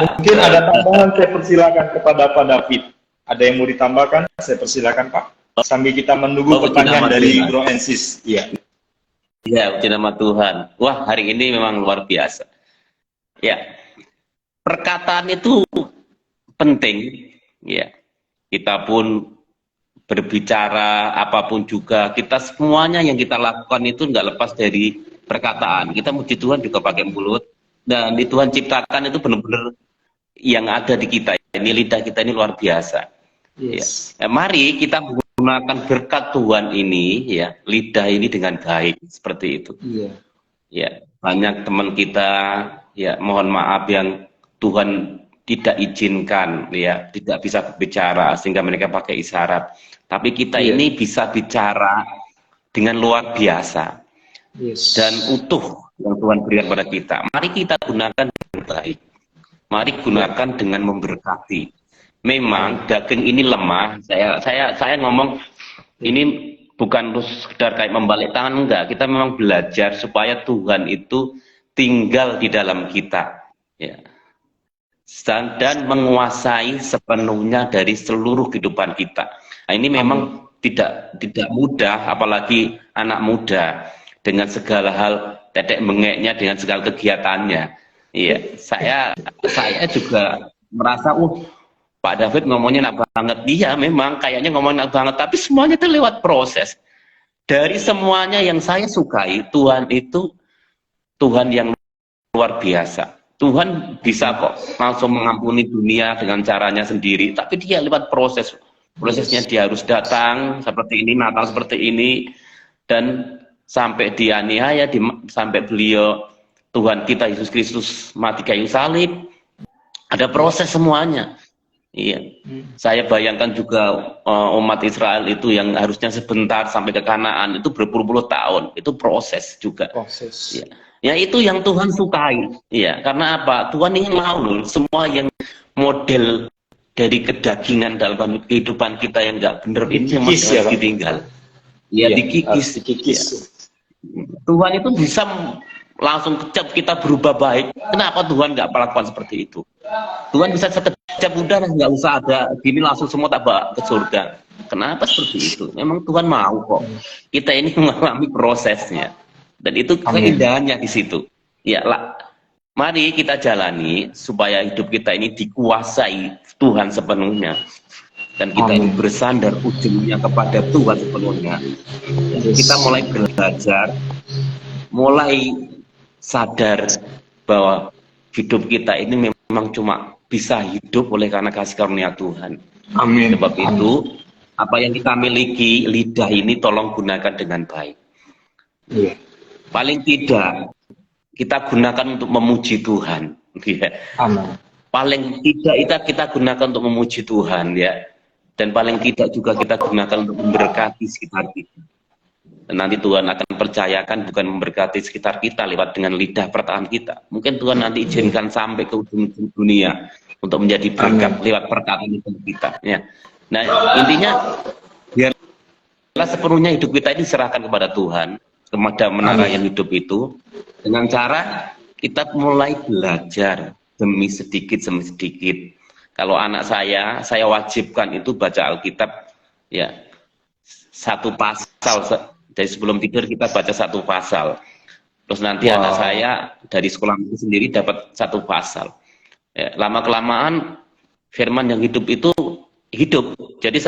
Mungkin ada tambahan, saya persilakan kepada Pak David. Ada yang mau ditambahkan? Saya persilakan Pak. Sambil kita menunggu pertanyaan dari Bro Ensis. Ya, puji nama Tuhan. Wah, hari ini memang luar biasa. Ya, perkataan itu penting. Ya, kita pun berbicara apapun juga, kita semuanya yang kita lakukan itu nggak lepas dari perkataan. Kita muji Tuhan juga pakai mulut, dan di Tuhan ciptakan itu benar-benar yang ada di kita. Ini lidah kita ini luar biasa. Ya, mari kita menggunakan berkat Tuhan ini, ya, lidah ini dengan baik, seperti itu. Ya, banyak teman kita, ya, mohon maaf yang Tuhan tidak izinkan, ya, tidak bisa berbicara sehingga mereka pakai isyarat. Tapi kita ini bisa bicara dengan luar biasa dan utuh yang Tuhan berikan pada kita. Mari kita gunakan dengan baik. Mari gunakan dengan memberkati. Memang daging ini lemah. Saya ngomong ini bukan sekedar kayak membalik tangan, enggak. Kita memang belajar supaya Tuhan itu tinggal di dalam kita, ya, dan menguasai sepenuhnya dari seluruh kehidupan kita. Nah, ini memang tidak mudah, apalagi anak muda dengan segala hal tetek bengeknya, dengan segala kegiatannya. Iya, saya juga merasa, Pak David ngomongnya enak banget. Iya, memang kayaknya ngomongnya enak banget, tapi semuanya itu lewat proses. Dari semuanya yang saya sukai, Tuhan itu Tuhan yang luar biasa. Tuhan bisa kok langsung mengampuni dunia dengan caranya sendiri, tapi dia lewat proses. Prosesnya dia harus datang seperti ini, Natal seperti ini, dan sampai dianiaya, sampai beliau Tuhan kita Yesus Kristus mati kayu salib. Ada proses semuanya. Iya, saya bayangkan juga umat Israel itu yang harusnya sebentar sampai ke Kanaan itu berpuluh-puluh tahun, itu proses juga. Ya, itu yang Tuhan sukai. Iya, karena apa? Tuhan ingin mau loh, semua yang model dari kedagingan dalam kehidupan kita yang nggak benar ini memang harus ditinggal. Ya, dikikis. Tuhan itu bisa langsung kecap kita berubah baik. Kenapa Tuhan nggak melakukan seperti itu? Tuhan bisa sekejap udah nggak usah ada gini langsung semua tak bawa ke surga. Kenapa seperti itu? Memang Tuhan mau kok. Kita ini mengalami prosesnya. Dan itu keindahannya di situ. Ya lah. Mari kita jalani supaya hidup kita ini dikuasai Tuhan sepenuhnya. Dan kita ini bersandar ujungnya kepada Tuhan sepenuhnya. Jadi kita mulai belajar, mulai sadar bahwa hidup kita ini memang cuma bisa hidup oleh karena kasih karunia Tuhan. Amin. Sebab itu, apa yang kita miliki, lidah ini tolong gunakan dengan baik. Yeah. Paling tidak, kita gunakan untuk memuji Tuhan. Ya. Amin. Paling tidak kita gunakan untuk memuji Tuhan, ya. Dan paling tidak juga kita gunakan untuk memberkati sekitar kita. Dan nanti Tuhan akan percayakan bukan memberkati sekitar kita lewat dengan lidah perkataan kita. Mungkin Tuhan nanti izinkan sampai ke ujung dunia untuk menjadi berkat lewat perkataan kita. Ya. Nah, intinya biarlah sepenuhnya hidup kita ini diserahkan kepada Tuhan, kepada menara yang hidup itu, dengan cara kita mulai belajar demi sedikit. Kalau anak saya wajibkan itu baca Alkitab, ya, satu pasal. Dari sebelum tidur kita baca satu pasal. Terus nanti anak saya dari sekolah itu sendiri dapat satu pasal. Ya, lama-kelamaan firman yang hidup itu hidup. Jadi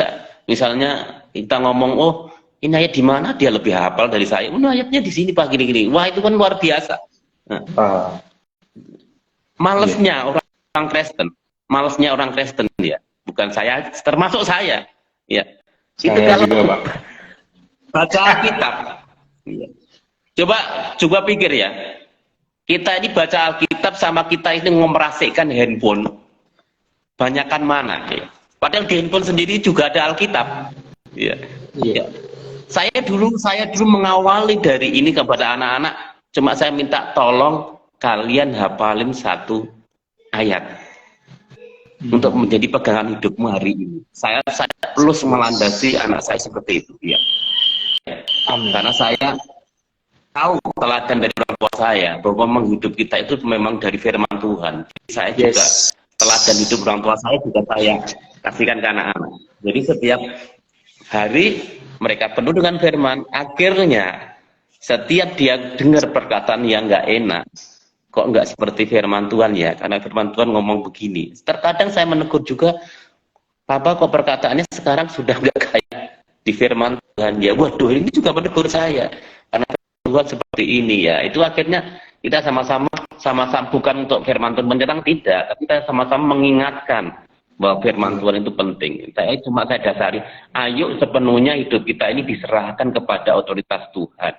misalnya kita ngomong, oh ini ayat di mana, dia lebih hafal dari saya. Oh ayatnya di sini Pak gini-gini. Wah itu kan luar biasa. Nah, malesnya orang Kristen. Malesnya orang Kristen ya, bukan saya, termasuk saya. Ya, itu kalau juga, Pak. Baca Alkitab. Ya. Coba pikir ya, kita ini baca Alkitab sama kita ini memerasikkan handphone, banyakan mana? Ya. Padahal di handphone sendiri juga ada Alkitab. Ya. Ya. Saya dulu mengawali dari ini kepada anak-anak, cuma saya minta tolong kalian hafalin satu ayat. Untuk menjadi pegangan hidupmu hari ini. Saya terus melandasi anak saya seperti itu. Ya. Karena saya tahu teladan dari orang tua saya bahwa memang hidup kita itu memang dari firman Tuhan. Saya juga teladan hidup orang tua saya juga saya kasihkan ke anak-anak. Jadi setiap hari mereka penuh dengan firman. Akhirnya setiap dia dengar perkataan yang nggak enak, kok nggak seperti firman Tuhan ya, karena firman Tuhan ngomong begini. Terkadang saya menegur juga, Papa kok perkataannya sekarang sudah nggak kayak di firman Tuhan ya. Waduh, ini juga menegur saya karena Tuhan seperti ini ya. Itu akhirnya kita sama-sama bukan untuk firman Tuhan menyerang, tidak, tapi kita sama-sama mengingatkan bahwa firman Tuhan itu penting. Saya dasari, ayo sepenuhnya hidup kita ini diserahkan kepada otoritas Tuhan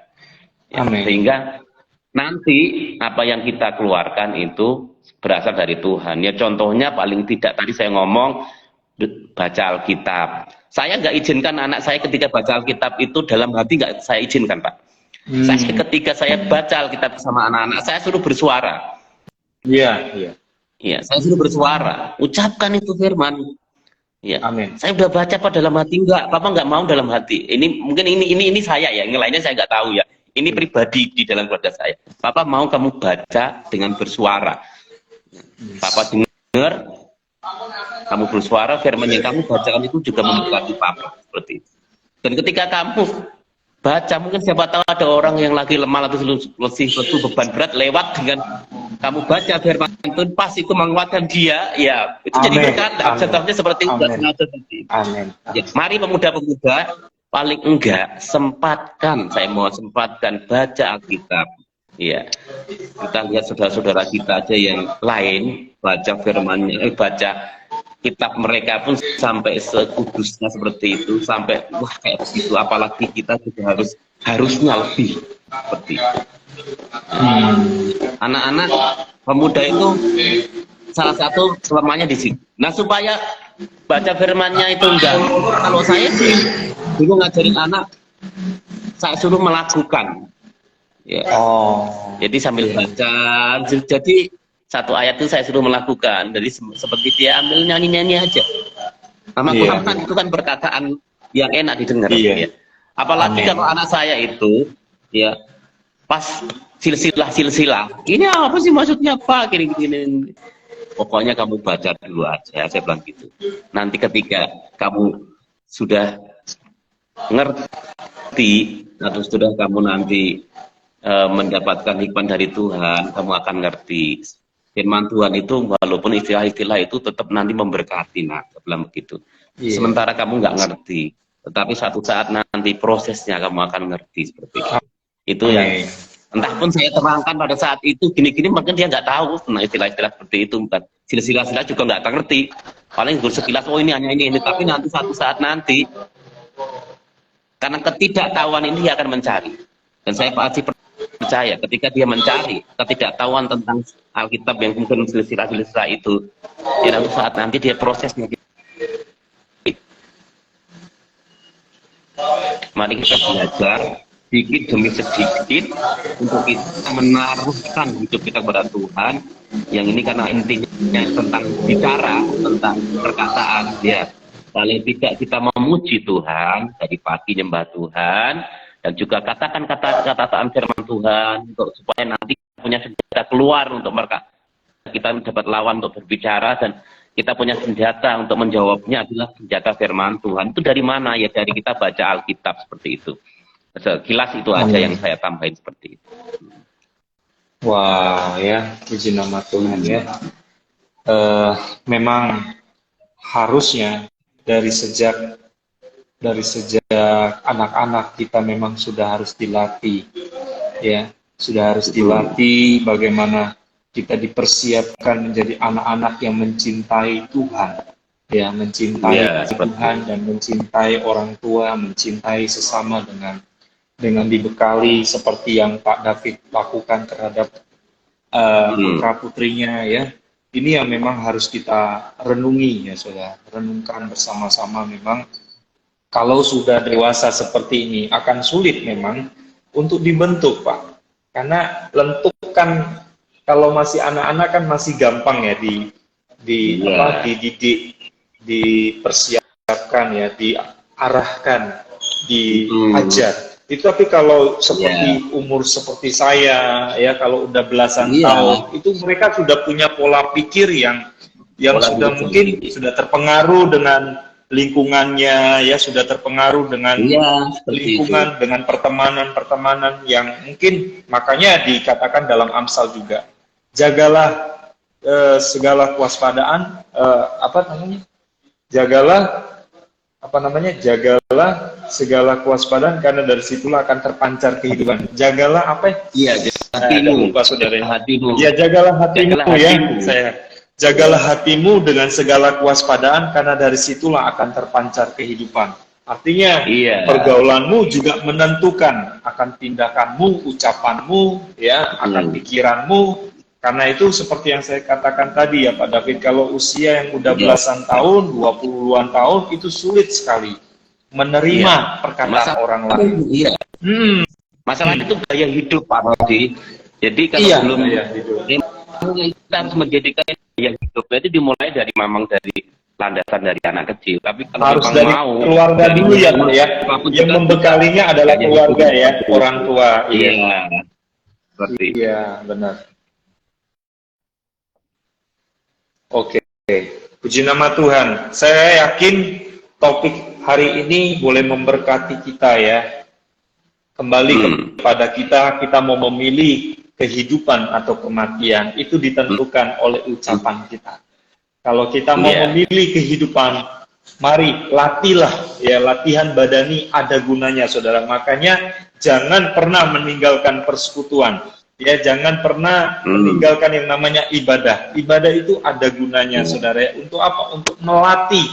ya. Sehingga nanti apa yang kita keluarkan itu berasal dari Tuhan. Ya contohnya paling tidak tadi saya ngomong baca Alkitab. Saya nggak izinkan anak saya ketika baca Alkitab itu dalam hati, nggak saya izinkan Pak. Saya ketika saya baca Alkitab sama anak-anak saya suruh bersuara. Iya. Iya, saya suruh bersuara. Ucapkan itu firman. Ya. Amin. Saya udah baca Pak dalam hati, enggak. Papa nggak mau dalam hati. Ini mungkin ini saya ya. Yang lainnya saya nggak tahu ya. Ini pribadi di dalam keluarga saya. Papa mau kamu baca dengan bersuara. Papa dengar, kamu bersuara, firman yang kamu bacakan itu juga memberkati Papa. Seperti itu. Dan ketika kamu baca, mungkin siapa tahu ada orang yang lagi lemah atau lesu beban berat lewat dengan kamu baca firman itu, pas itu menguatkan dia, ya itu jadi berkat. Contohnya seperti itu. Amin. Ya, mari pemuda-pemuda, paling enggak sempatkan, saya mau sempatkan baca Alkitab. Ya, kita lihat saudara-saudara kita aja yang lain baca firmannya, baca kitab mereka pun sampai sekudusnya seperti itu, sampai wah kayak begitu, apalagi kita juga harusnya lebih seperti itu. Anak-anak pemuda itu salah satu kelemahannya di sini. Nah supaya baca firmannya itu enggak, kalau saya sih dulu ngajarin anak, saya suruh melakukan. Ya. Jadi sambil baca, jadi satu ayat itu saya suruh melakukan. Jadi seperti dia ambil nyanyi-nyanyi aja. Nama Muhammad itu kan perkataan yang enak didengar. Ya. Apalagi kalau anak saya itu, ya pas silsilah. Ini apa sih maksudnya Pak? Gini. Pokoknya kamu baca dulu aja, saya bilang gitu. Nanti ketika kamu sudah ngerti, atau sudah kamu nanti mendapatkan hikmah dari Tuhan, kamu akan ngerti. Firman Tuhan itu walaupun istilah-istilah itu tetap nanti memberkati, nah, bilang begitu. Sementara kamu nggak ngerti, tetapi satu saat nanti prosesnya kamu akan ngerti seperti itu. Itu yang entah pun saya terangkan pada saat itu gini-gini, mungkin dia nggak tahu tentang istilah-istilah seperti itu, bukan silsilah-silsilah juga nggak ngerti. Paling sekilas, oh ini hanya ini, tapi nanti satu saat nanti karena ketidaktahuan ini dia akan mencari, dan saya pasti percaya ketika dia mencari ketidaktahuan tentang Alkitab yang kemudian silsilah-silsilah itu, ya saat nanti dia prosesnya. Mari kita belajar sedikit demi sedikit untuk kita menaruhkan hidup kita kepada Tuhan. Yang ini karena intinya tentang bicara, tentang perkataan, ya. Paling tidak kita memuji Tuhan dari pagi, nyembah Tuhan, dan juga katakan kata-kataan firman Tuhan untuk supaya nanti punya senjata keluar untuk mereka, kita dapat lawan untuk berbicara, dan kita punya senjata untuk menjawabnya adalah senjata firman Tuhan. Itu dari mana? Ya dari kita baca Alkitab seperti itu. Sekilas itu aja yang saya tambahin seperti itu. Wah, ya, puji nama Tuhan ya. Memang harusnya dari sejak anak-anak kita memang sudah harus dilatih, ya, sudah harus dilatih bagaimana kita dipersiapkan menjadi anak-anak yang mencintai Tuhan, ya, mencintai Tuhan dan mencintai orang tua, mencintai sesama dengan dibekali seperti yang Pak David lakukan terhadap putra putrinya, ya. Ini yang memang harus kita renungi, ya, saudara, renungkan bersama-sama. Memang kalau sudah dewasa seperti ini akan sulit memang untuk dibentuk, Pak, karena lentukan kalau masih anak-anak kan masih gampang ya dididik, dipersiapkan, ya, diarahkan, diajar. Itu tapi kalau seperti umur seperti saya, ya, kalau udah belasan tahun, itu mereka sudah punya pola pikir yang sudah mungkin sudah terpengaruh dengan lingkungannya, ya, sudah terpengaruh dengan lingkungan, dengan pertemanan yang mungkin, makanya dikatakan dalam Amsal juga, jagalah segala kewaspadaan, jagalah segala kewaspadaan karena dari situlah akan terpancar kehidupan. Jagalah apa? Iya, hatimu, Pak Saudara. Ya, jagalah hatimu, jagalah hatimu dengan segala kewaspadaan karena dari situlah akan terpancar kehidupan. Artinya pergaulanmu juga menentukan akan tindakanmu, ucapanmu, ya, akan pikiranmu. Karena itu seperti yang saya katakan tadi, ya, Pak David, kalau usia yang udah belasan tahun, 20-an tahun, itu sulit sekali menerima perkataan orang lain. Masalah itu gaya hidup, Pak Rodi. Jadi kalau belum kita harus menjadikan gaya hidup, itu dimulai dari landasan dari anak kecil. Tapi kalau harus dari keluarga dulu, ya, yang membekalinya adalah keluarga, ya, orang tua. Iya, benar. Oke, puji nama Tuhan. Saya yakin topik hari ini boleh memberkati kita, ya. Kembali kepada kita mau memilih kehidupan atau kematian, itu ditentukan oleh ucapan kita. Kalau kita mau memilih kehidupan, mari latihlah, ya, latihan badani ada gunanya, saudara. Makanya jangan pernah meninggalkan persekutuan. Ya, jangan pernah meninggalkan yang namanya ibadah. Ibadah itu ada gunanya, saudara. Untuk apa? Untuk melatih.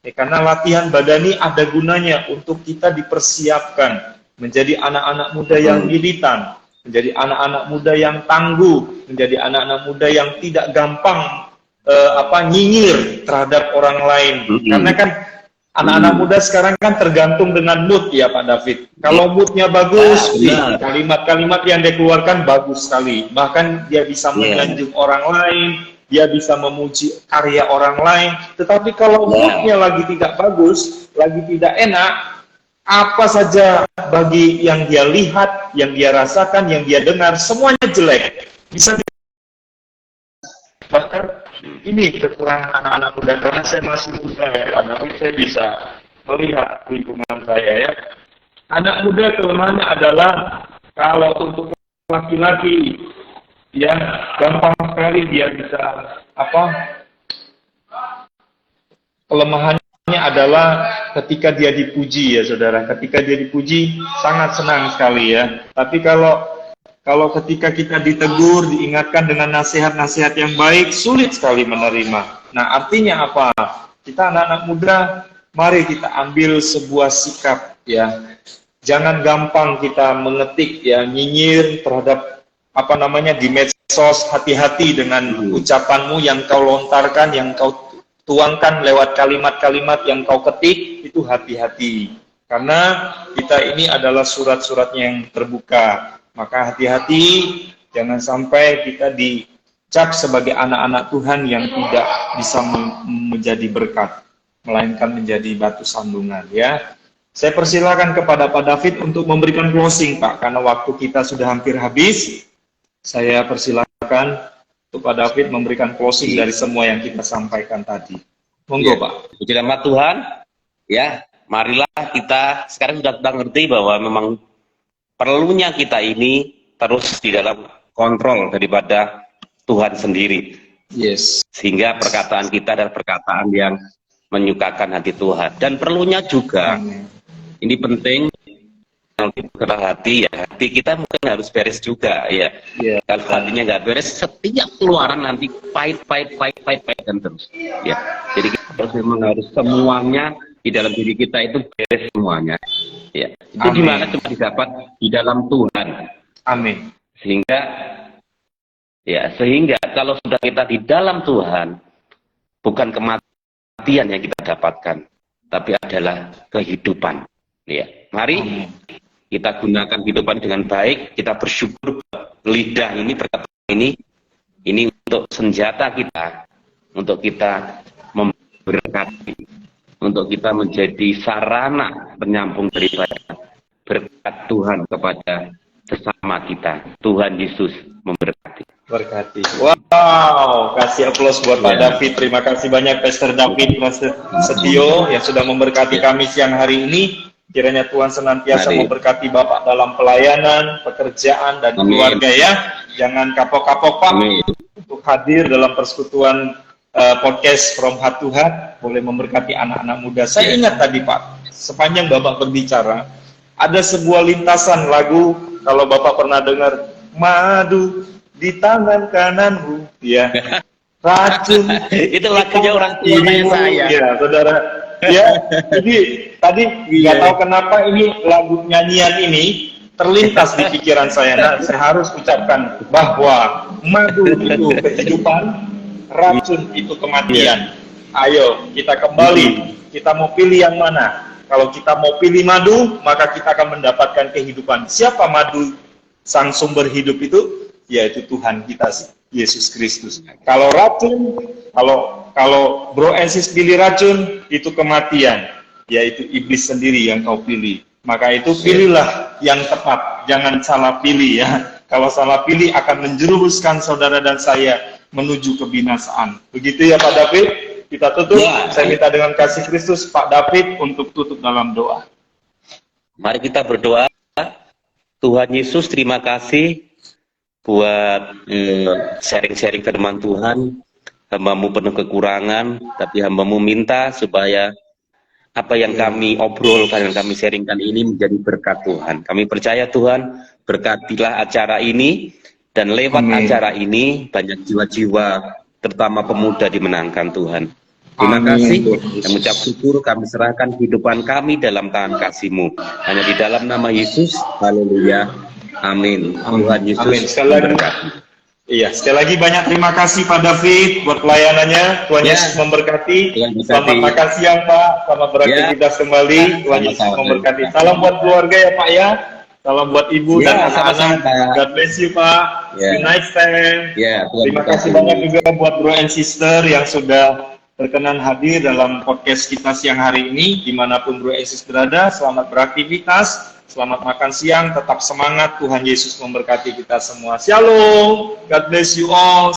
Ya, karena latihan badani ada gunanya untuk kita dipersiapkan menjadi anak-anak muda yang militan, menjadi anak-anak muda yang tangguh, menjadi anak-anak muda yang tidak gampang nyinyir terhadap orang lain. Karena kan Anak-anak muda sekarang kan tergantung dengan mood ya Pak David. Kalau moodnya bagus, kalimat-kalimat yang dia keluarkan bagus sekali. Bahkan dia bisa menyanjung orang lain, dia bisa memuji karya orang lain. Tetapi kalau moodnya lagi tidak bagus, lagi tidak enak, apa saja bagi yang dia lihat, yang dia rasakan, yang dia dengar, semuanya jelek. Bisa bahkan ini kekurangan anak-anak muda karena saya masih muda ya, tapi saya bisa melihat lingkungan saya ya. Anak muda kelemahannya adalah kalau untuk laki-laki ya gampang sekali dia bisa kelemahannya adalah ketika dia dipuji ya saudara. Ketika dia dipuji sangat senang sekali ya. Tapi kalau ketika kita ditegur, diingatkan dengan nasihat-nasihat yang baik, sulit sekali menerima. Nah, artinya apa? Kita anak-anak muda, mari kita ambil sebuah sikap ya. Jangan gampang kita mengetik ya, nyinyir terhadap di medsos. Hati-hati dengan ucapanmu yang kau lontarkan, yang kau tuangkan lewat kalimat-kalimat yang kau ketik, itu hati-hati. Karena kita ini adalah surat-suratnya yang terbuka. Maka hati-hati, jangan sampai kita dicap sebagai anak-anak Tuhan yang tidak bisa menjadi berkat, melainkan menjadi batu sandungan ya. Saya persilakan kepada Pak David untuk memberikan closing Pak, karena waktu kita sudah hampir habis. Saya persilakan untuk Pak David memberikan closing dari semua yang kita sampaikan tadi. Monggo Pak. Puji nama Tuhan, ya marilah kita sekarang sudah ngerti bahwa memang perlunya kita ini terus di dalam kontrol daripada Tuhan sendiri. Yes. Sehingga perkataan kita adalah perkataan yang menyukakan hati Tuhan. Dan perlunya juga, ini penting, kalau hati ya, hati kita mungkin harus beres juga ya. Kalau hatinya nggak beres, setiap keluaran nanti pahit dan terus. Ya. Jadi kita memang harus semuanya di dalam diri kita itu beres semuanya. Ya, itu dimana cuma didapat di dalam Tuhan. Amin. Sehingga kalau sudah kita di dalam Tuhan, bukan kematian yang kita dapatkan, tapi adalah kehidupan. Ya, mari kita gunakan kehidupan dengan baik. Kita bersyukur lidah ini, perkataan ini untuk senjata kita, untuk kita memberkati. Untuk kita menjadi sarana penyambung daripada berkat Tuhan kepada sesama kita. Tuhan Yesus memberkati. Berkati. Wow, kasih aplaus buat Pak David. Terima kasih banyak Pastor David Setio yang sudah memberkati kami siang hari ini. Kiranya Tuhan senantiasa memberkati Bapak dalam pelayanan, pekerjaan, dan keluarga ya. Jangan kapok-kapok Pak untuk hadir dalam persekutuan podcast From Heart to Heart, boleh memberkati anak-anak muda. Saya ingat tadi Pak, sepanjang Bapak berbicara, ada sebuah lintasan lagu, kalau Bapak pernah dengar, madu di tangan kananmu, ya, racun. Itu lagunya orang tua saya. Ya, saudara. Ya, jadi tadi nggak tahu kenapa ini lagu nyanyian ini terlintas di pikiran saya. Nah, saya harus ucapkan bahwa madu itu kehidupan, racun itu kematian. Ayo kita kembali, kita mau pilih yang mana? Kalau kita mau pilih madu, maka kita akan mendapatkan kehidupan. Siapa madu sang sumber hidup itu? Yaitu Tuhan kita, Yesus Kristus. Kalau racun, kalau bro and sis pilih racun, itu kematian, yaitu iblis sendiri yang kau pilih. Maka itu pilihlah yang tepat, jangan salah pilih ya. Kalau salah pilih akan menjerumuskan saudara dan saya menuju kebinasaan. Begitu ya Pak David, kita tutup. Saya minta dengan kasih Kristus Pak David untuk tutup dalam doa. Mari kita berdoa. Tuhan Yesus, terima kasih buat sharing-sharing firman Tuhan. Hamba-Mu penuh kekurangan, tapi hamba-Mu minta supaya apa yang kami obrolkan, yang kami sharingkan ini menjadi berkat Tuhan. Kami percaya Tuhan, berkatilah acara ini, dan lewat acara ini banyak jiwa-jiwa, terutama pemuda dimenangkan Tuhan. Terima kasih, dan mengucap syukur kami serahkan kehidupan kami dalam tangan kasih-Mu. Hanya di dalam nama Yesus, haleluya, amin. Tuhan Yesus memberkati. Iya, sekali lagi banyak terima kasih Pak David buat pelayanannya. Tuhan Yesus memberkati. Selamat makan siang Pak, selamat beraktivitas kembali. Tuhan Yesus memberkati. Salam buat keluarga ya Pak ya. Salam buat ibu dan anak-anak. God bless you Pak. See you next time. Terima kasih banyak juga buat bro and sister yang sudah berkenan hadir dalam podcast kita siang hari ini. Dimanapun bro and sister berada, selamat beraktivitas. Selamat makan siang, tetap semangat. Tuhan Yesus memberkati kita semua. Shalom. God bless you all.